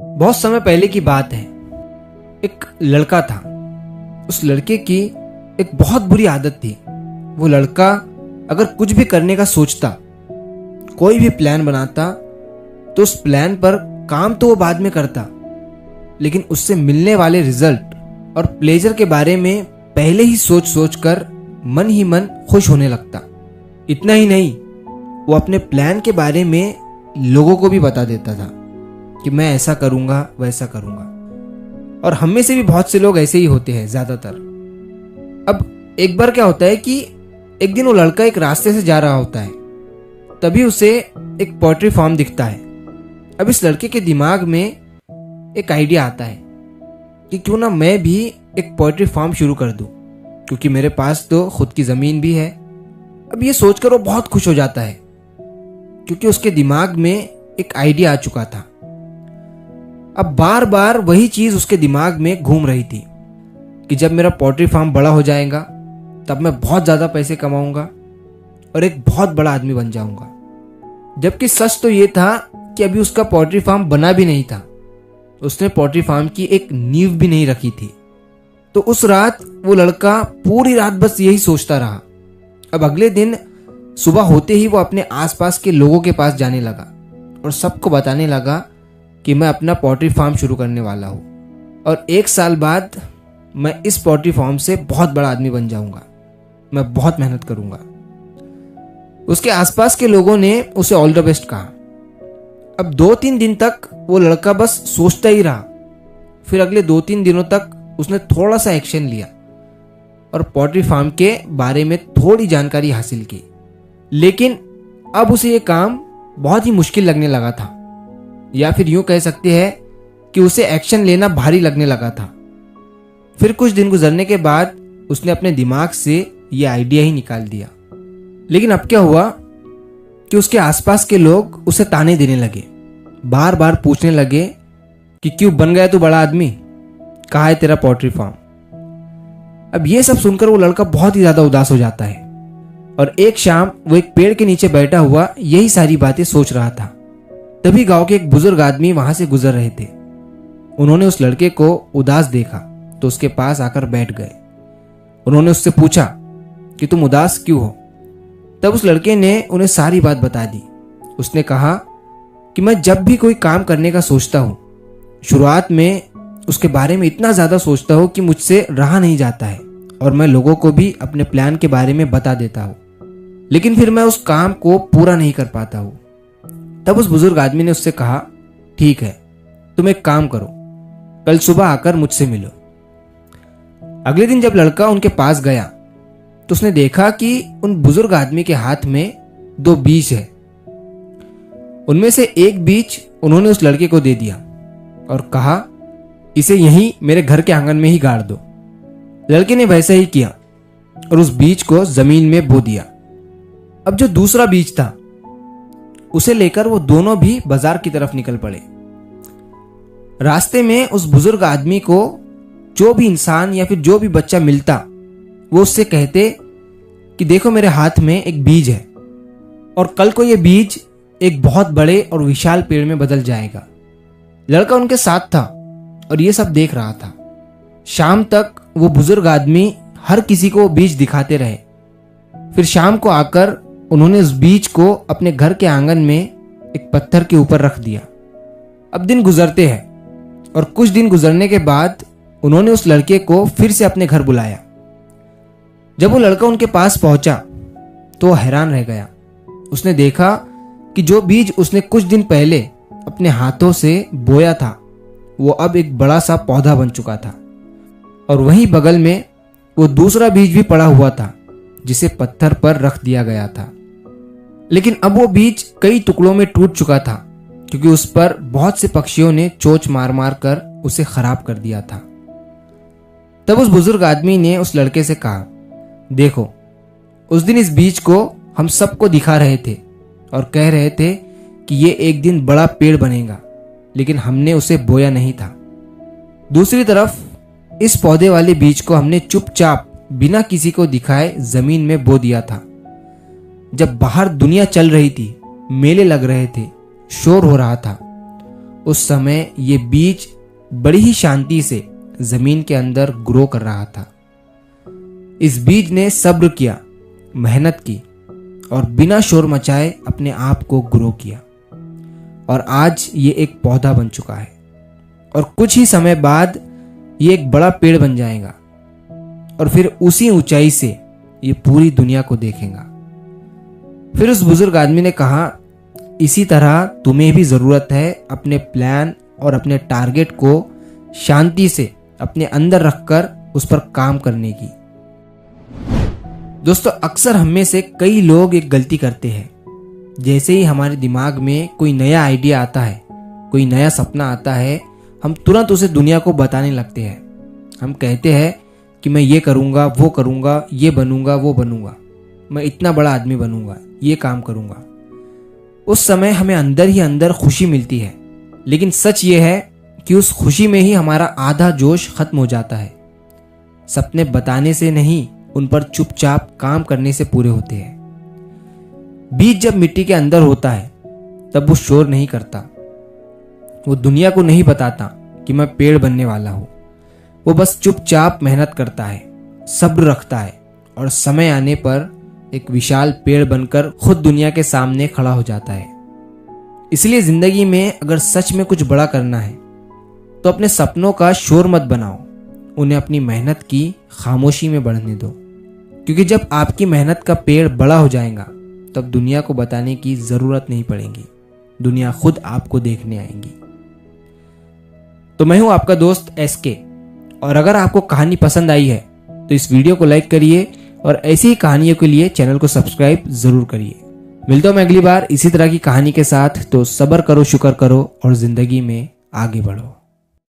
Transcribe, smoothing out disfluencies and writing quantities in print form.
बहुत समय पहले की बात है। एक लड़का था। उस लड़के की एक बहुत बुरी आदत थी। वो लड़का अगर कुछ भी करने का सोचता, कोई भी प्लान बनाता, तो उस प्लान पर काम तो वो बाद में करता, लेकिन उससे मिलने वाले रिजल्ट और प्लेजर के बारे में पहले ही सोच सोच कर मन ही मन खुश होने लगता। इतना ही नहीं, वो अपने प्लान के बारे में लोगों को भी बता देता था कि मैं ऐसा करूंगा, वैसा करूंगा। और हम में से भी बहुत से लोग ऐसे ही होते हैं ज्यादातर। अब एक बार क्या होता है कि एक दिन वो लड़का एक रास्ते से जा रहा होता है, तभी उसे एक पोल्ट्री फार्म दिखता है। अब इस लड़के के दिमाग में एक आइडिया आता है कि क्यों ना मैं भी एक पोल्ट्री फार्म शुरू कर दूं, क्योंकि मेरे पास तो खुद की जमीन भी है। अब ये सोचकर वो बहुत खुश हो जाता है, क्योंकि उसके दिमाग में एक आइडिया आ चुका था। अब बार बार वही चीज उसके दिमाग में घूम रही थी कि जब मेरा पोल्ट्री फार्म बड़ा हो जाएगा तब मैं बहुत ज्यादा पैसे कमाऊंगा और एक बहुत बड़ा आदमी बन जाऊंगा। जबकि सच तो ये था कि अभी उसका पोल्ट्री फार्म बना भी नहीं था। उसने पोल्ट्री फार्म की एक नींव भी नहीं रखी थी। तो उस रात वो लड़का पूरी रात बस यही सोचता रहा। अब अगले दिन सुबह होते ही वो अपने आसपास के लोगों के पास जाने लगा और सबको बताने लगा कि मैं अपना पोल्ट्री फार्म शुरू करने वाला हूँ और 1 साल बाद मैं इस पोल्ट्री फार्म से बहुत बड़ा आदमी बन जाऊंगा। मैं बहुत मेहनत करूंगा। उसके आसपास के लोगों ने उसे ऑल द बेस्ट कहा। अब 2-3 दिन तक वो लड़का बस सोचता ही रहा। फिर अगले 2-3 दिनों तक उसने थोड़ा सा एक्शन लिया और पोल्ट्री फार्म के बारे में थोड़ी जानकारी हासिल की। लेकिन अब उसे ये काम बहुत ही मुश्किल लगने लगा था, या फिर यूं कह सकते हैं कि उसे एक्शन लेना भारी लगने लगा था। फिर कुछ दिन गुजरने के बाद उसने अपने दिमाग से ये आइडिया ही निकाल दिया। लेकिन अब क्या हुआ कि उसके आसपास के लोग उसे ताने देने लगे, बार बार पूछने लगे कि क्यों बन गया तू बड़ा आदमी, कहाँ है तेरा पोल्ट्री फार्म। अब ये सब सुनकर वो लड़का बहुत ही ज्यादा उदास हो जाता है और एक शाम वो एक पेड़ के नीचे बैठा हुआ यही सारी बातें सोच रहा था। तभी गांव के एक बुजुर्ग आदमी वहां से गुजर रहे थे। उन्होंने उस लड़के को उदास देखा तो उसके पास आकर बैठ गए। उन्होंने उससे पूछा कि तुम उदास क्यों हो। तब उस लड़के ने उन्हें सारी बात बता दी। उसने कहा कि मैं जब भी कोई काम करने का सोचता हूँ, शुरुआत में उसके बारे में इतना ज्यादा सोचता हूँ कि मुझसे रहा नहीं जाता है और मैं लोगों को भी अपने प्लान के बारे में बता देता हूँ, लेकिन फिर मैं उस काम को पूरा नहीं कर पाता हूँ। तब उस बुजुर्ग आदमी ने उससे कहा, ठीक है, तुम एक काम करो, कल सुबह आकर मुझसे मिलो। अगले दिन जब लड़का उनके पास गया तो उसने देखा कि उन बुजुर्ग आदमी के हाथ में 2 बीज है। उनमें से एक बीज उन्होंने उस लड़के को दे दिया और कहा, इसे यहीं मेरे घर के आंगन में ही गाड़ दो। लड़के ने वैसा ही किया और उस बीज को जमीन में बो दिया। अब जो दूसरा बीज था उसे लेकर वो दोनों भी बाजार की तरफ निकल पड़े। रास्ते में उस बुजुर्ग आदमी को जो भी इंसान या फिर जो भी बच्चा मिलता, वो उससे कहते कि देखो मेरे हाथ में एक बीज है और कल को ये बीज एक बहुत बड़े और विशाल पेड़ में बदल जाएगा। लड़का उनके साथ था और ये सब देख रहा था। शाम तक वो बुजुर्ग आदमी हर किसी को बीज दिखाते रहे। फिर शाम को आकर उन्होंने उस बीज को अपने घर के आंगन में एक पत्थर के ऊपर रख दिया। अब दिन गुजरते हैं और कुछ दिन गुजरने के बाद उन्होंने उस लड़के को फिर से अपने घर बुलाया। जब वो लड़का उनके पास पहुंचा तो वो हैरान रह गया। उसने देखा कि जो बीज उसने कुछ दिन पहले अपने हाथों से बोया था, वो अब एक बड़ा सा पौधा बन चुका था और वहीं बगल में वो दूसरा बीज भी पड़ा हुआ था जिसे पत्थर पर रख दिया गया था। लेकिन अब वो बीज कई टुकड़ों में टूट चुका था, क्योंकि उस पर बहुत से पक्षियों ने चोंच मार मार कर उसे खराब कर दिया था। तब उस बुजुर्ग आदमी ने उस लड़के से कहा, देखो, उस दिन इस बीज को हम सबको दिखा रहे थे और कह रहे थे कि ये एक दिन बड़ा पेड़ बनेगा, लेकिन हमने उसे बोया नहीं था। दूसरी तरफ इस पौधे वाले बीज को हमने चुपचाप बिना किसी को दिखाए जमीन में बो दिया था। जब बाहर दुनिया चल रही थी, मेले लग रहे थे, शोर हो रहा था, उस समय ये बीज बड़ी ही शांति से जमीन के अंदर ग्रो कर रहा था। इस बीज ने सब्र किया, मेहनत की और बिना शोर मचाए अपने आप को ग्रो किया और आज ये एक पौधा बन चुका है और कुछ ही समय बाद ये एक बड़ा पेड़ बन जाएगा और फिर उसी ऊंचाई से ये पूरी दुनिया को देखेगा। फिर उस बुजुर्ग आदमी ने कहा, इसी तरह तुम्हें भी जरूरत है अपने प्लान और अपने टारगेट को शांति से अपने अंदर रखकर उस पर काम करने की। दोस्तों, अक्सर हम में से कई लोग एक गलती करते हैं। जैसे ही हमारे दिमाग में कोई नया आइडिया आता है, कोई नया सपना आता है, हम तुरंत उसे दुनिया को बताने लगते हैं। हम कहते हैं कि मैं ये करूँगा, वो करूँगा, ये बनूंगा, वो बनूंगा, मैं इतना बड़ा आदमी बनूंगा, ये काम करूँगा। उस समय हमें अंदर ही अंदर खुशी मिलती है, लेकिन सच ये है कि उस खुशी में ही हमारा आधा जोश खत्म हो जाता है। सपने बताने से नहीं, उन पर चुपचाप काम करने से पूरे होते हैं। बीज जब मिट्टी के अंदर होता है तब वो शोर नहीं करता, वो दुनिया को नहीं बताता कि मैं पेड़ बनने वाला हूं। वो बस चुपचाप मेहनत करता है, सब्र रखता है और समय आने पर एक विशाल पेड़ बनकर खुद दुनिया के सामने खड़ा हो जाता है। इसलिए जिंदगी में अगर सच में कुछ बड़ा करना है तो अपने सपनों का शोर मत बनाओ, उन्हें अपनी मेहनत की खामोशी में बढ़ने दो, क्योंकि जब आपकी मेहनत का पेड़ बड़ा हो जाएगा तब दुनिया को बताने की जरूरत नहीं पड़ेगी, दुनिया खुद आपको देखने आएगी। तो मैं हूं आपका दोस्त SK, और अगर आपको कहानी पसंद आई है तो इस वीडियो को लाइक करिए और ऐसी ही कहानियों के लिए चैनल को सब्सक्राइब जरूर करिए। मिलता हूं मैं अगली बार इसी तरह की कहानी के साथ। तो सब्र करो, शुक्र करो और जिंदगी में आगे बढ़ो।